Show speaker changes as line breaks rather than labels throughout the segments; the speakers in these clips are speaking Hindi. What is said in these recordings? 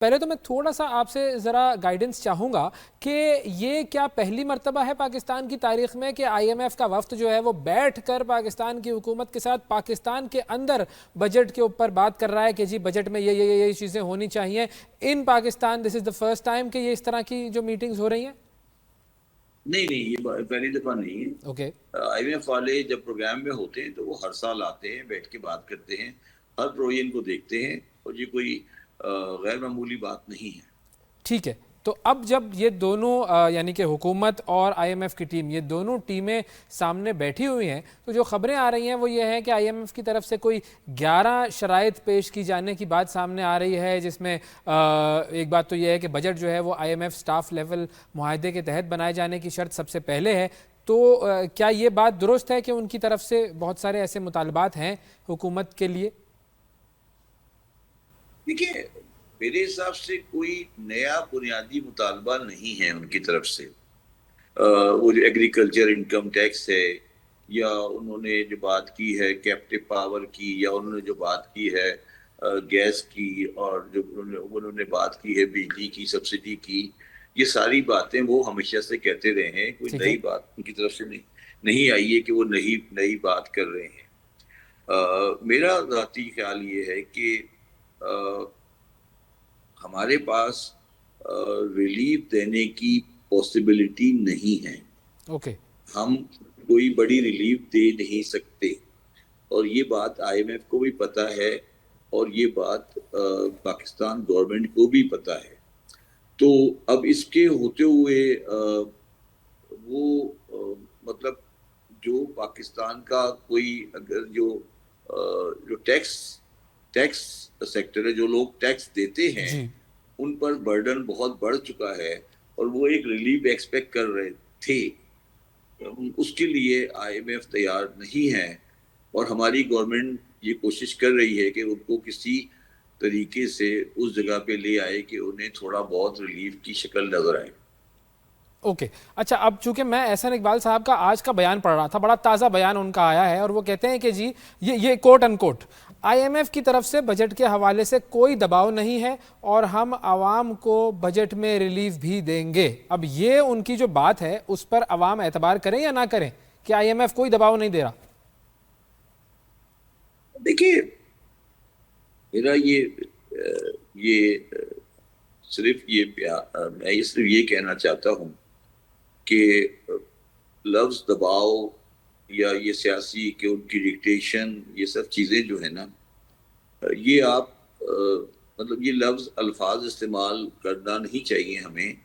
पहले तो मैं थोड़ा सा आपसे ज़रा गाइडेंस चाहूँगा कि ये क्या पहली मर्तबा है पाकिस्तान की तारीख में कि आईएमएफ का वफ्द जो है वो बैठ कर पाकिस्तान की हुकूमत के साथ पाकिस्तान के अंदर बजट के ऊपर बात कर रहा है कि जी बजट में ये चीज़ें होनी चाहिए in Pakistan. This is the first time कि ये इस तरह की जो मीटिंग्स हो रही हैं।
नहीं नहीं, ये पहली दफा नहीं है।
ओके।
आईएमएफ वाले जब प्रोग्राम में होते हैं तो वो हर साल आते हैं, बैठ के बात करते हैं, हर प्रोविजन को देखते हैं, और ये कोई गैर मामूली बात नहीं है।
ठीक है, तो अब जब ये दोनों यानी कि हुकूमत और आईएमएफ की टीम, ये दोनों टीमें सामने बैठी हुई हैं, तो जो खबरें आ रही हैं वो ये है कि आईएमएफ की तरफ से कोई 11 शराइत पेश की जाने की बात सामने आ रही है, जिसमें एक बात तो ये है कि बजट जो है वो आईएमएफ स्टाफ लेवल मुआहदे के तहत बनाए जाने की शर्त सबसे पहले है। तो क्या ये बात दुरुस्त है कि उनकी तरफ से बहुत सारे ऐसे मुतालबात हैं हुकूमत के लिए?
देखिए, मेरे हिसाब से कोई नया बुनियादी मुतालबा नहीं है उनकी तरफ से। वो जो एग्रीकल्चर इनकम टैक्स है, या उन्होंने जो बात की है कैप्टिव पावर की, या उन्होंने जो बात की है गैस की, और जो उन्होंने बात की है बिजली की सब्सिडी की, ये सारी बातें वो हमेशा से कहते रहे हैं। कोई
ठीक
नई
है।
बात उनकी तरफ से नहीं नहीं आई है कि वो नई नई बात कर रहे हैं। मेरा ज़ाती ख्याल ये है कि हमारे पास रिलीफ देने की पॉसिबिलिटी नहीं है।
ओके।
हम कोई बड़ी रिलीफ दे नहीं सकते, और ये बात आईएमएफ को भी पता है, और ये बात पाकिस्तान गवर्नमेंट को भी पता है। तो अब इसके होते हुए वो मतलब जो पाकिस्तान का कोई अगर जो टैक्स टैक्स सेक्टर है, जो लोग टैक्स देते हैं,
जी।
उन पर बर्डन बहुत बढ़ चुका है, और वो एक रिलीफ एक्सपेक्ट कर रहे थे। उसके लिए आईएमएफ तैयार नहीं है, और हमारी गवर्नमेंट ये कोशिश कर रही है कि उनको किसी तरीके से उस जगह पे ले आए कि उन्हें थोड़ा बहुत रिलीफ की शक्ल नजर आए।
ओके। अच्छा, अब चूंकि मैं एहसन इकबाल साहब का आज का बयान पढ़ रहा था, बड़ा ताज़ा बयान उनका आया है, और वो कहते हैं कि जी ये कोट अनकोट आईएमएफ की तरफ से बजट के हवाले से कोई दबाव नहीं है और हम आवाम को बजट में रिलीफ भी देंगे। अब ये उनकी जो बात है उस पर आवाम एतबार करें या ना करें कि आईएमएफ कोई दबाव नहीं दे रहा?
देखिए, मेरा ये सिर्फ मैं ये सिर्फ ये कहना चाहता हूँ कि लफ्ज दबाव या ये सियासी कि उनकी डिक्टेशन, ये सब चीजें जो है ना, ये आप मतलब ये लफ्ज अल्फाज इस्तेमाल करना नहीं चाहिए हमें।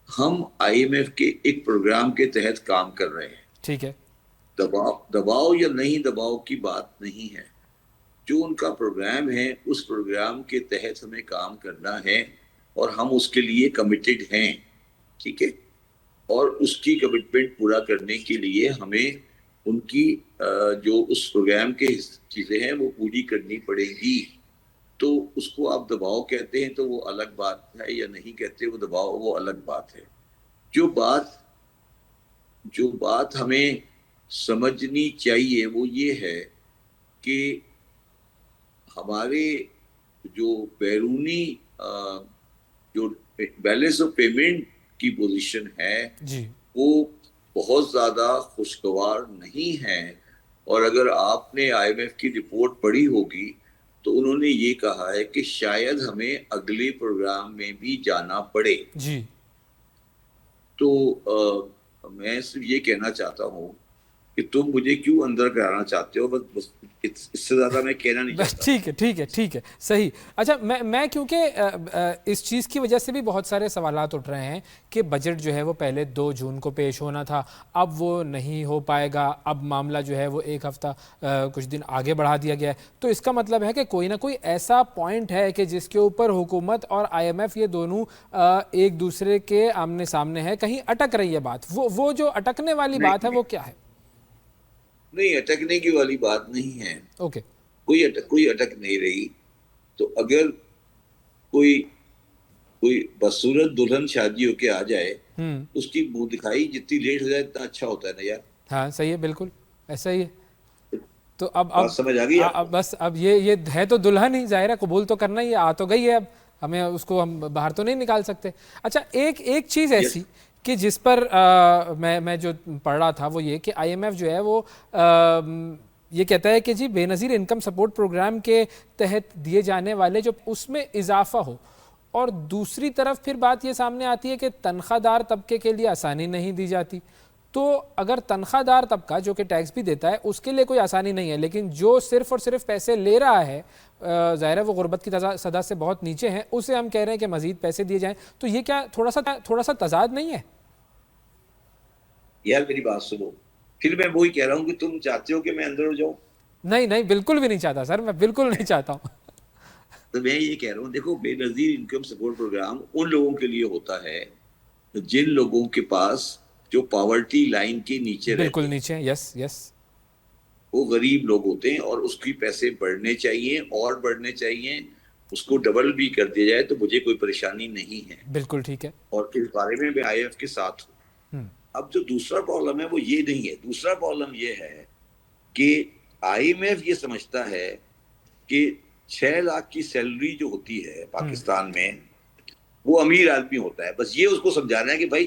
हम आईएमएफ के एक प्रोग्राम के तहत काम कर रहे हैं।
ठीक है।
दबाव दबाव या नहीं दबाव की बात नहीं है। जो उनका प्रोग्राम है, उस प्रोग्राम के तहत हमें काम करना है, और हम उसके लिए कमिटेड हैं। ठीक है, और उसकी कमिटमेंट पूरा करने के लिए हमें उनकी जो उस प्रोग्राम के चीजें हैं वो पूरी करनी पड़ेगी। तो उसको आप दबाव कहते हैं तो वो अलग बात है, या नहीं कहते वो दबाव, वो अलग बात है। जो बात जो बात हमें समझनी चाहिए वो ये है कि हमारे जो बैरूनी जो बैलेंस ऑफ पेमेंट की पोजीशन है,
जी।
वो बहुत ज्यादा खुशगवार नहीं है। और अगर आपने आईएमएफ की रिपोर्ट पढ़ी होगी तो उन्होंने ये कहा है कि शायद हमें अगले प्रोग्राम में भी जाना पड़े।
जी।
तो मैं सिर्फ ये कहना चाहता हूँ कि तुम मुझे क्यों अंदर कराना चाहते हो, बस बस इससे ज्यादा मैं कहना नहीं
बस
चाहता।
ठीक है, ठीक है, ठीक है, सही। अच्छा, मैं क्योंकि इस चीज़ की वजह से भी बहुत सारे सवालात उठ रहे हैं कि बजट जो है वो पहले 2 जून को पेश होना था, अब वो नहीं हो पाएगा, अब मामला जो है वो एक हफ़्ता कुछ दिन आगे बढ़ा दिया गया है। तो इसका मतलब है कि कोई ना कोई ऐसा पॉइंट है कि जिसके ऊपर हुकूमत और आईएमएफ ये दोनों एक दूसरे के आमने सामने है, कहीं अटक रही है बात। वो जो अटकने वाली बात है
नहीं
वो क्या है?
नहीं, अटकने की वाली बात नहीं है।
ओके।
कोई अटक नहीं रही। तो अगर कोई कोई बदसूरत दुल्हन शादी होके आ जाए,
हम्म।
उसकी मुंह दिखाई जितनी लेट हो जाए इतना अच्छा होता है ना यार।
हाँ, सही है, बिल्कुल ऐसा ही है। तो अब
बात समझ आ गई आपको?
बस अब ये है तो दुल्हन ही, जाहिर है कबूल तो करना ही है, आ तो गई है अब। हमें उसको हम बाहर तो नहीं निकाल सकते। अच्छा, एक एक चीज़
Yes.
ऐसी कि जिस पर मैं जो पढ़ रहा था वो ये कि आईएमएफ जो है वो ये कहता है कि जी बेनज़ीर इनकम सपोर्ट प्रोग्राम के तहत दिए जाने वाले जो उसमें इजाफा हो, और दूसरी तरफ फिर बात ये सामने आती है कि तनख्वाहदार तबके के लिए आसानी नहीं दी जाती। तो अगर तनख्वाहदार तबका जो कि टैक्स भी देता है उसके लिए कोई आसानी नहीं है, लेकिन जो सिर्फ और सिर्फ पैसे ले रहा है, ज़ाहिर है वो गुर्बत की सदा से बहुत नीचे है, उसे हम कह रहे हैं कि मज़ीद पैसे दिए जाएं। तो ये क्या थोड़ा सा तजाद नहीं है?
यार मेरी बात सुनो, फिर मैं वही कह रहा हूँ कि तुम चाहते हो कि मैं अंदर हो जाऊं।
नहीं नहीं, बिल्कुल भी नहीं चाहता सर, मैं बिल्कुल नहीं चाहता हूँ।
तो मैं ये कह रहा हूँ, देखो बेनजीर इनकम सपोर्ट प्रोग्राम उन लोगों के लिए होता है जिन लोगों के पास जो पॉवर्टी लाइन के नीचे रहते
बिल्कुल
हैं,
नीचे, यस यस,
वो गरीब लोग होते हैं और उसकी पैसे बढ़ने चाहिए और बढ़ने चाहिए, उसको डबल भी कर दिया जाए तो मुझे कोई परेशानी नहीं है,
बिल्कुल ठीक है।
और इस बारे में मैं आईएफ के साथ हूँ। अब जो दूसरा प्रॉब्लम है वो ये नहीं है, दूसरा प्रॉब्लम ये है कि आईएमएफ ये समझता है कि 6 लाख की सैलरी जो होती है पाकिस्तान में वो अमीर आदमी होता है। बस ये उसको समझाना है कि भाई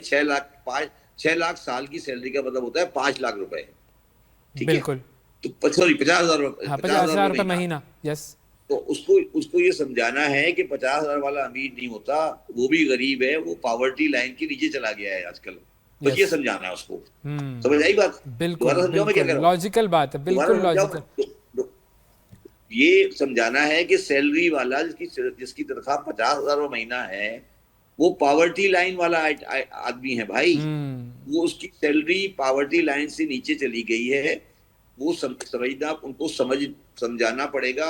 6 लाख साल की सैलरी का मतलब होता है 5 लाख रुपए, ठीक है?
बिल्कुल,
तो सॉरी 50,000
हाँ,
50,000
50,000 रुपये
महीना।
महीना, यस।
तो उसको उसको ये समझाना है कि 50,000 वाला अमीर नहीं होता, वो भी गरीब है, वो पॉवर्टी लाइन के नीचे चला गया है आजकल। बस
यस,
ये समझाना है उसको। समझ आई बात?
बिल्कुल
दोबारा समझाओ मैं क्या कह
बिल्कुल
रहा हूँ?
लॉजिकल बात है,
दोबारा
बिल्कुल
समझाओ।
लॉजिकल।
ये समझाना है कि सैलरी वाला जिसकी तनख्वाह 50,000 महीना है वो पॉवर्टी लाइन वाला आदमी है भाई। वो उसकी सैलरी पॉवर्टी लाइन से नीचे चली गई है, वो समझना, उनको समझाना पड़ेगा।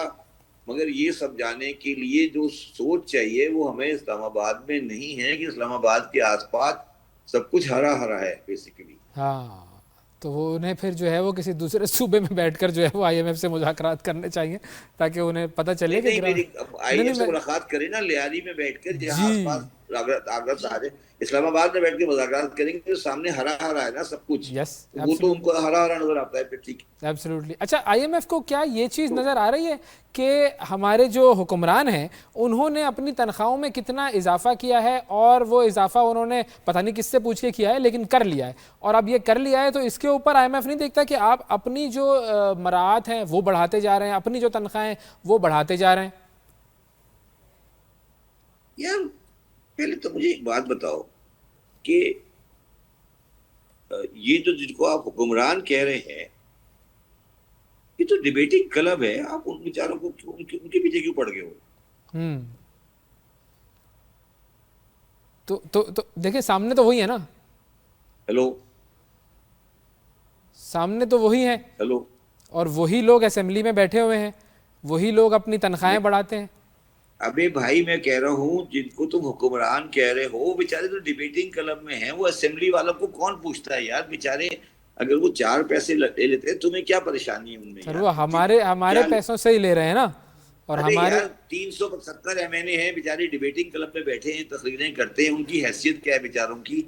मगर ये समझाने के लिए जो सोच चाहिए वो हमें इस्लामाबाद में नहीं है कि इस्लामाबाद के आसपास सब कुछ हरा हरा है बेसिकली।
हाँ, तो वो उन्हें फिर जो है वो किसी दूसरे सूबे में बैठकर जो है वो आईएमएफ से मुज़ाकरात करने चाहिए, ताकि उन्हें पता चले कि
नहीं,
नहीं
आईएफ से मुलाकात करें ना लियारी में बैठकर, जहाँ आसपास
जी,
आगरा शहर है, इस्लामाबाद में बैठ के मुज़ाकरात करेंगे तो सामने हरा हरा है ना सब कुछ,
यस,
वो तो उनको हरा हरा नजर आता है फिर, ठीक है।
एब्सोल्युटली। अच्छा, आईएमएफ को क्या ये चीज़ नज़र आ रही है कि हमारे जो हुक्मरान हैं उन्होंने अपनी तनख्वाहों में कितना इजाफा किया है, और वो इजाफा उन्होंने पता नहीं किससे पूछ के किया है लेकिन कर लिया है, और अब ये कर लिया है तो इसके ऊपर आईएमएफ नहीं देखता कि आप अपनी जो मराहत हैं वो बढ़ाते जा रहे हैं, अपनी जो तनख्वाहें वो बढ़ाते जा रहे हैं?
यार पहले तो मुझे एक बात बताओ कि ये जो जिनको आप हुक्मरान कह रहे हैं, ये तो डिबेटिंग क्लब है, आप उन विचारों को उनके पीछे क्यों पड़ गए हो?
तो देखिए, सामने तो वही है ना,
हेलो
सामने तो वही है,
हेलो
और वही लोग असेंबली में बैठे हुए हैं, वही लोग अपनी तनख्वाहें बढ़ाते हैं।
अबे भाई मैं कह रहा हूँ जिनको तुम हुक्मरान कह रहे हो बेचारे तो डिबेटिंग क्लब में हैं, वो असेंबली वालों को कौन पूछता है यार बेचारे? अगर वो 4 पैसे ले लेते हैं तुम्हें क्या परेशानी है उनमें
सर
यार?
वो हमारे पैसों से ही ले रहे हैं ना, और
अरे
हमारे
यार 370 एमएनए हैं बेचारे, डिबेटिंग क्लब में बैठे हैं, तकरीरें करते हैं, उनकी हैसियत क्या है बेचारों की?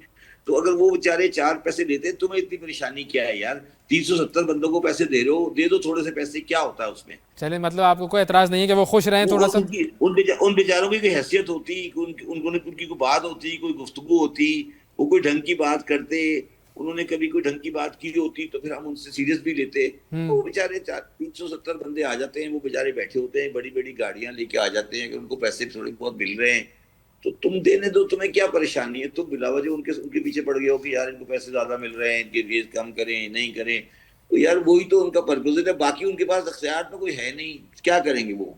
तो अगर वो बेचारे 4 पैसे देते हैं तुम्हें इतनी परेशानी क्या है यार? 370 बंदों को पैसे दे रहे हो, दे दो थोड़े से पैसे, क्या होता है उसमें?
चले, मतलब आपको कोई एतराज नहीं है कि वो खुश रहें थोड़ा सा?
उन बेचारों की कोई हैसियत होती, उनकी कोई बात होती, कोई गुफ्तगू होती, वो कोई ढंग की बात करते, उन्होंने कभी कोई ढंग की बात की होती तो फिर हम उनसे सीरियस भी लेते। वो बेचारे 370 बंदे आ जाते हैं, वो बेचारे बैठे होते हैं, बड़ी बड़ी गाड़ियां लेके आ जाते हैं कि उनको पैसे थोड़े बहुत मिल रहे हैं तो तुम देने दो, तुम्हें क्या परेशानी है? तुम बिलावजह उनके पीछे पड़ गए हो कि यार इनको पैसे ज्यादा मिल रहे हैं, इनके रेट कम करें, नहीं करें। तो यार वही तो उनका पर्पज है, बाकी उनके पास अख्तियार तो कोई है नहीं, क्या करेंगे वो?